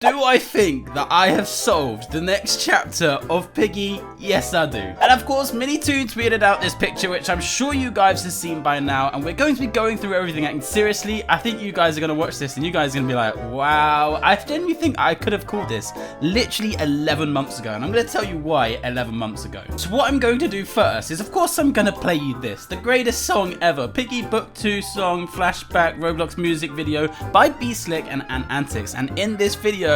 Do I think that I have solved the next chapter of Piggy? Yes, I do. And of course, Minitoon tweeted out this picture, which I'm sure you guys have seen by now, and we're going to be going through everything. And seriously, I think you guys are going to watch this, and you guys are going to be like, wow, I genuinely think I could have called this literally 11 months ago, and I'm going to tell you why 11 months ago. So what I'm going to do first is, of course, I'm going to play you this, the greatest song ever, Piggy Book 2 song, flashback, Roblox music video by Slick and Antixx. And in this video,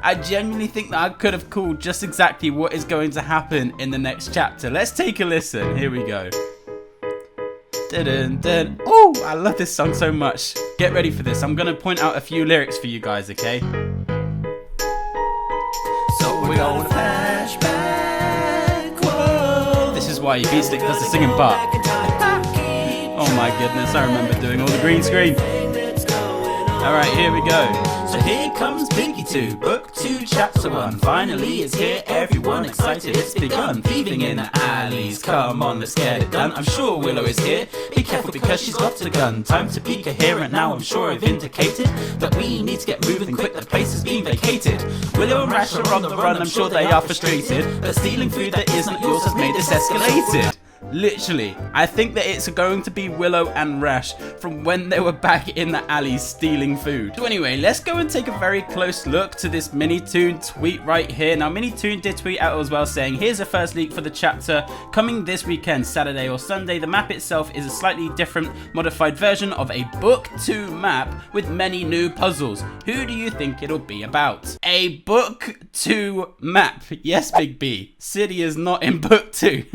I genuinely think that I could have called just exactly what is going to happen in the next chapter. Let's take a listen. Here we go. Oh, I love this song so much. Get ready for this. I'm going to point out a few lyrics for you guys, okay? So we're going to flashback. Whoa. This is why Slick does the singing part. Oh my goodness, I remember doing all the green screen. Alright, here we go. So here comes Piggy 2, Book 2, Chapter 1. Finally it's here, everyone excited, it's begun. Thieving in the alleys, come on, let's get it done. I'm sure Willow is here, be careful because she's got a gun. Time to peek here and now I'm sure I've indicated that we need to get moving quick, the place is being vacated. Willow and Rash are on the run, I'm sure they are frustrated, but stealing food that isn't yours has made this escalated. Literally, I think that it's going to be Willow and Rash from when they were back in the alley stealing food. So anyway, let's go and take a very close look to this Minitoon tweet right here. Now, Minitoon did tweet out as well saying, here's a first leak for the chapter coming this weekend, Saturday or Sunday. The map itself is a slightly different, modified version of a Book 2 map with many new puzzles. Who do you think it'll be about? A Book 2 map. Yes, Big B. City is not in Book 2.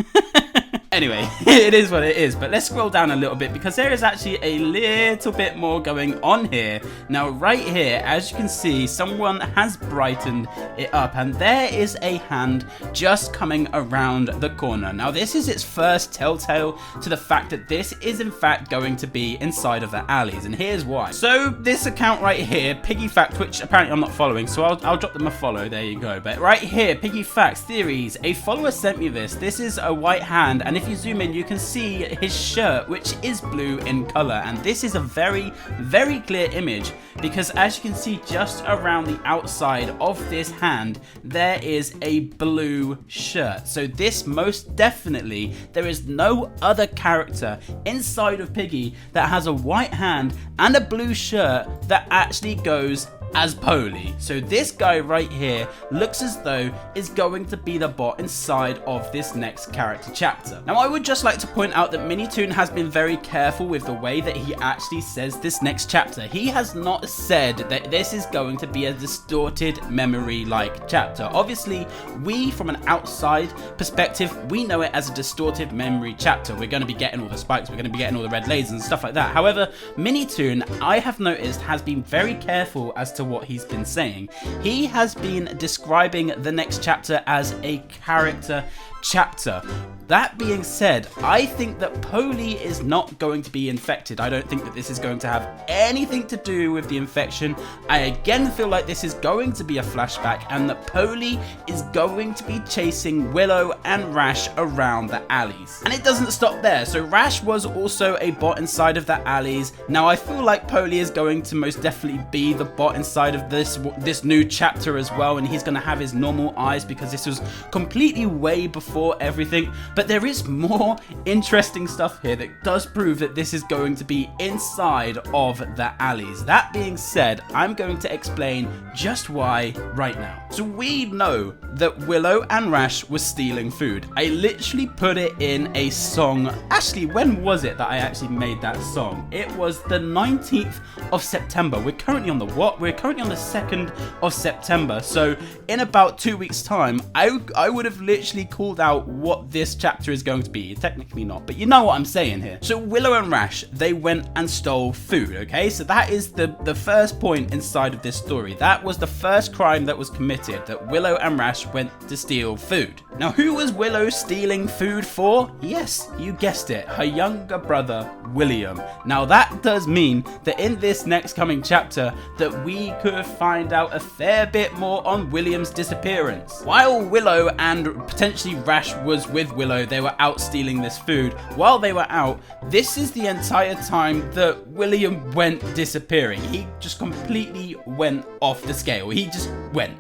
Anyway, it is what it is, but let's scroll down a little bit because there is actually a little bit more going on here. Now, right here, as you can see, someone has brightened it up, and there is a hand just coming around the corner. Now, this is its first telltale to the fact that this is, in fact, going to be inside of the alleys, and here's why. So, this account right here, Piggy Facts, which apparently I'm not following, so I'll drop them a follow, there you go. But right here, Piggy Facts, Theories, a follower sent me this. This is a white hand, and if you zoom in, you can see his shirt, which is blue in color, and this is a very, very clear image because as you can see just around the outside of this hand, there is a blue shirt. So this most definitely, there is no other character inside of Piggy that has a white hand and a blue shirt that actually goes as Polly. So this guy right here looks as though is going to be the bot inside of this next character chapter. Now, I would just like to point out that Minitoon has been very careful with the way that he actually says this next chapter. He has not said that this is going to be a distorted memory-like chapter. Obviously, we from an outside perspective, we know it as a distorted memory chapter. We're going to be getting all the spikes, we're going to be getting all the red lasers and stuff like that. However, Minitoon, I have noticed, has been very careful as to what he's been saying. He has been describing the next chapter as a character chapter. That being said, I think that Polly is not going to be infected. I don't think that this is going to have anything to do with the infection. I again feel like this is going to be a flashback and that Polly is going to be chasing Willow and Rash around the alleys. And it doesn't stop there. So Rash was also a bot inside of the alleys. Now I feel like Polly is going to most definitely be the bot inside of this new chapter as well, and he's going to have his normal eyes because this was completely way before everything. But there is more interesting stuff here that does prove that this is going to be inside of the alleys. That being said, I'm going to explain just why right now. So we know that Willow and Rash were stealing food. I literally put it in a song. Actually, when was it that I actually made that song? It was the 19th of September. We're currently on the what? We're currently on the 2nd of September. So in about 2 weeks time, I would have literally called out what this chapter is going to be. Technically not, but you know what I'm saying here. So Willow and Rash, they went and stole food, okay? So that is the first point inside of this story. That was the first crime that was committed admitted that Willow and Rash went to steal food. Now, who was Willow stealing food for? Yes, you guessed it, her younger brother, William. Now, that does mean that in this next coming chapter that we could find out a fair bit more on William's disappearance. While Willow and potentially Rash was with Willow, they were out stealing this food. While they were out, this is the entire time that William went disappearing. He just completely went off the scale. He just went.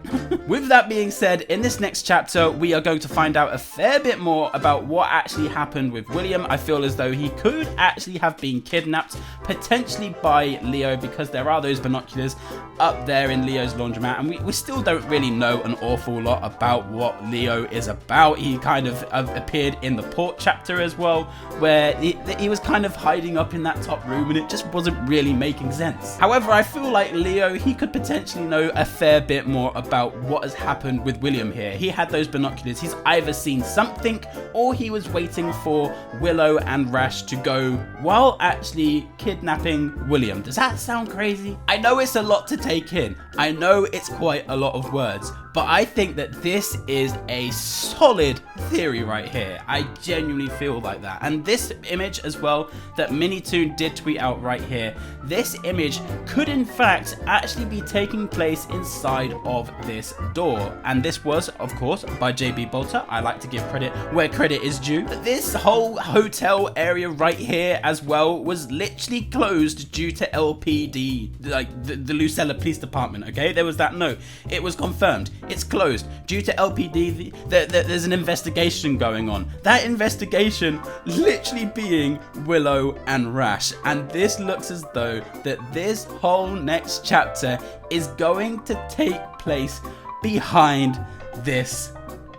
With that being said, in this next chapter, we are going to find out a fair bit more about what actually happened with William. I feel as though he could actually have been kidnapped, potentially by Leo, because there are those binoculars up there in Leo's laundromat, and we still don't really know an awful lot about what Leo is about. He kind of appeared in the port chapter as well, where he was kind of hiding up in that top room, and it just wasn't really making sense. However, I feel like Leo, he could potentially know a fair bit more about what has happened with William here. He had those binoculars. He's either seen something, or he was waiting for Willow and Rash to go while actually kidnapping William. Does that sound crazy? I know it's a lot to take in. I know it's quite a lot of words, but I think that this is a solid theory right here. I genuinely feel like that. And this image as well that Minitoon did tweet out right here, this image could in fact actually be taking place inside of this door. And this was, of course, by JB Bolter. I like to give credit where credit is due. This whole hotel area right here as well was literally closed due to LPD, like the Lucella Police Department, okay? There was that note. It was confirmed. It's closed due to LPD. There's an investigation going on. That investigation literally being Willow and Rash. And this looks as though that this whole next chapter is going to take place behind this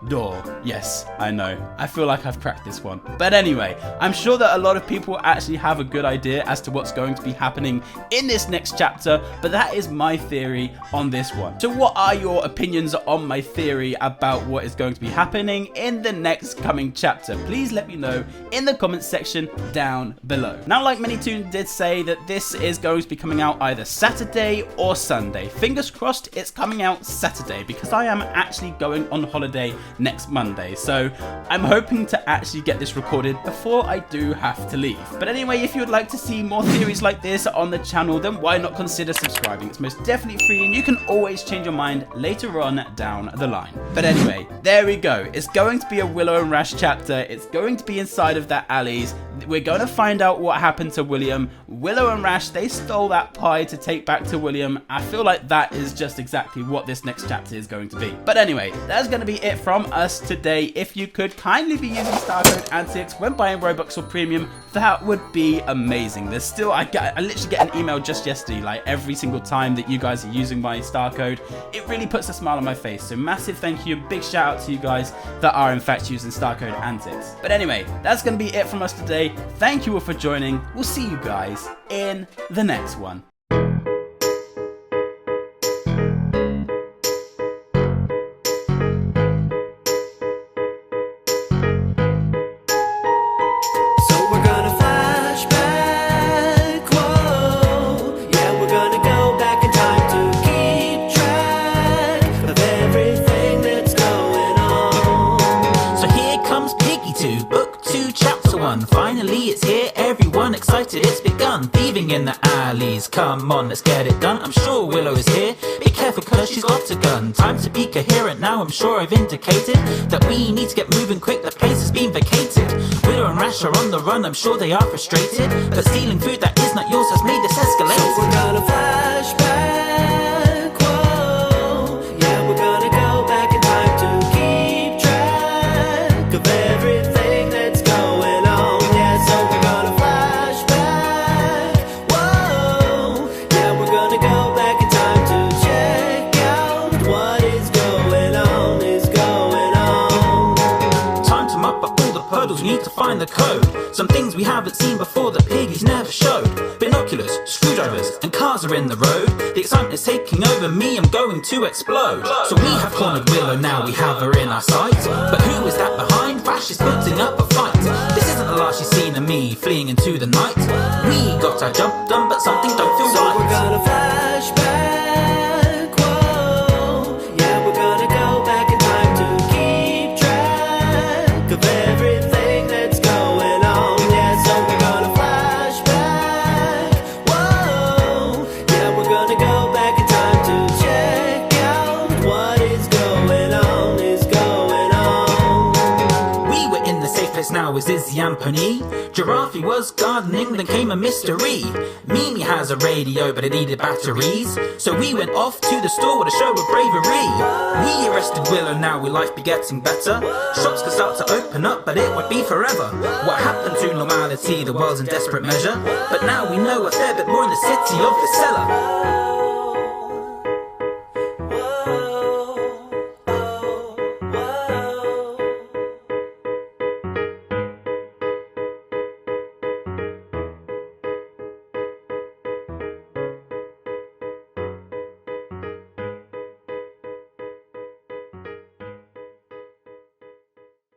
door. Yes, I know. I feel like I've cracked this one. But anyway, I'm sure that a lot of people actually have a good idea as to what's going to be happening in this next chapter, but that is my theory on this one. So what are your opinions on my theory about what is going to be happening in the next coming chapter? Please let me know in the comments section down below. Now, like Minitoon did say, that this is going to be coming out either Saturday or Sunday. Fingers crossed it's coming out Saturday, because I am actually going on holiday next Monday, so I'm hoping to actually get this recorded before I do have to leave. But anyway, if you would like to see more theories like this on the channel, then why not consider subscribing? It's most definitely free, and you can always change your mind later on down the line. But anyway, there we go. It's going to be a Willow and Rash chapter. It's going to be inside of that alleys. We're going to find out what happened to William. Willow and Rash, they stole that pie to take back to William. I feel like that is just exactly what this next chapter is going to be. But anyway, that's going to be it from us today. If you could kindly be using star code Antixx when buying Robux or Premium, that would be amazing. There's still, I literally get an email just yesterday, like every single time that you guys are using my star code. It really puts a smile on my face. So massive thank you, big shout out to you guys that are in fact using star code Antixx. But anyway, that's going to be it from us today. Thank you all for joining. We'll see you guys in the next one. Finally it's here, everyone excited, it's begun. Thieving in the alleys, come on, let's get it done. I'm sure Willow is here, be careful cause she's got a gun. Time to be coherent now, I'm sure I've indicated that we need to get moving quick, the place has been vacated. Willow and Rash are on the run, I'm sure they are frustrated, but stealing food that is not yours has made this escalate. So we're gonna flashback, whoa. Yeah, we're gonna go back in time to keep track of everything that's going on. We need to find the code. Some things we haven't seen before that Piggy's never showed. Binoculars, screwdrivers, and cars are in the road. The excitement is taking over me, I'm going to explode. So we have cornered Willow, now we have her in our sights. But who is that behind? Rash is putting up a fight. This isn't the last she's seen of me, fleeing into the night. We got our job done, but something don't feel right. So we're gonna flashback, whoa. Yeah, we're gonna now is Izzy and Pony. Giraffe was gardening, then came a mystery. Mimi has a radio, but it needed batteries. So we went off to the store with a show of bravery. We arrested Willow, now will life be getting better? Shops could start to open up, but it would be forever. What happened to normality? The world's in desperate measure. But now we know a fair bit more in the city of the cellar.